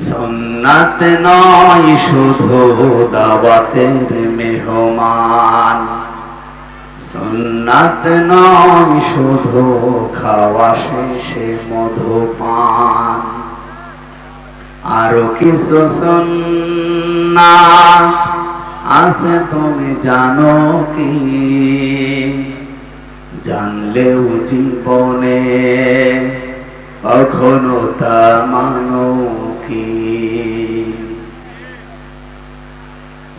সুন্নাত নয় শুধু দাওয়াতের মেহমান, সুন্নাত নয় শুধু খাওয়া শেষে মধুপান, আরো কিছু সুন্নাত আছে তুমি জানো কি? জানলেও জীবনে কখনো তা মানো কি?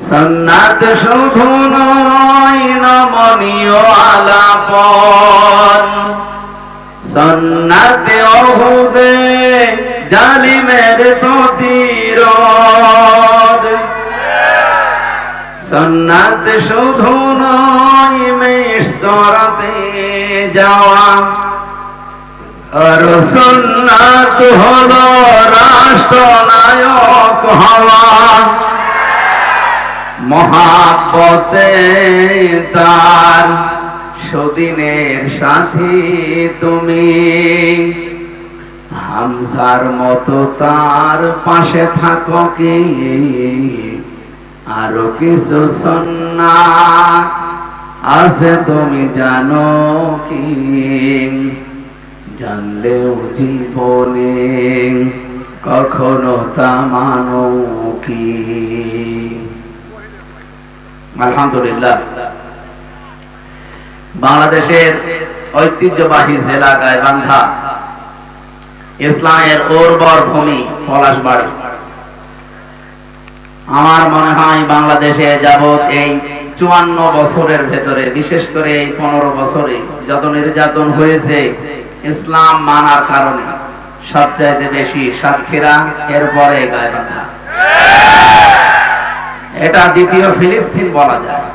সুন্নাত শুধু নয় নমনীয় আলাপন, সুন্নাতে ওহুদে জালিমের প্রতিরোধ, সুন্নাত শুধু নয় মিশরতে যাওয়া, আর সুন্নাত হলো রাষ্ট্রনায়ক হওয়া, মহাব্বতে তার সুদিনের সাথী তুমি, হামজার মতো তার পাশে থাকো কি? আরো কিছু সুন্নাত আছে তুমি জানো কি? জানলেও জীবনে কখনো তা মানো কি? আলহামদুলিল্লাহ, বাংলাদেশের ঐতিহ্যবাহী জেলা গাইবান্ধা, ইসলামের উর্বর ভূমি পলাশবাড়ী। আমার মনে হয় বাংলাদেশে যাবৎ এই 54 বছরের ভেতরে, বিশেষ করে এই 15 বছরে যত নির্যাতন হয়েছে ইসলাম মানার কারণে, সবচাইতে বেশি সাতক্ষীরা, এরপরে গাইবান্ধা। এটা দ্বিতীয় ফিলিস্তিন বলা যায়।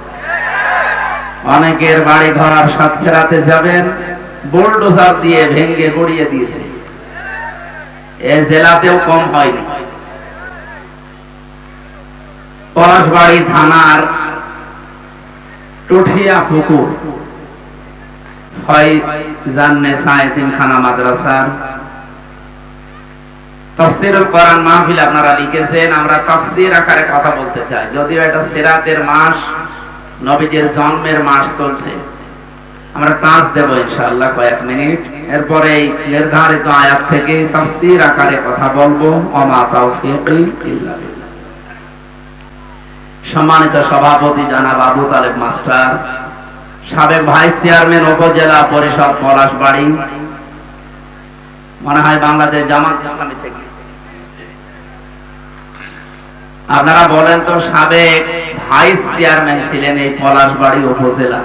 অনেকের বাড়ি ঘর সাতক্ষীরাতে যাবেন, বুলডোজার দিয়ে ভেঙে গড়িয়ে দিয়েছে। এ জেলাতেও কম হয়নি। পলাশবাড়ী থানার টুঠিয়া পুকুর খানা মাদ্রাসার তাফসীরুল কোরআন মাহফিল আপনারা লিখেছেন। আমরা তাফসীর আকারে কথা বলতে চাই, যদিও এটা সিরাতের মাস, নবীজির জন্মের মাস চলছে। আমরা টাচ দেব ইনশাআল্লাহ কয়েক মিনিট, এরপরে নির্ধারিত আয়াত থেকে তাফসীর আকারে কথা বলবো। ওমা তাওফীকি ইল্লা বিল্লাহ। সম্মানিত সভাপতি জনাব আবু তালেব মাস্টার, সাবেক ভাইস চেয়ারম্যান উপজেলা পরিষদ পলাশবাড়ী, মনে হয় বাংলাদেশ জামাত ইসলামী থেকে। আপনারা বলেন তো, সাবেক ভাইস চেয়ারম্যান ছিলেন এই পলাশবাড়ী উপজেলা।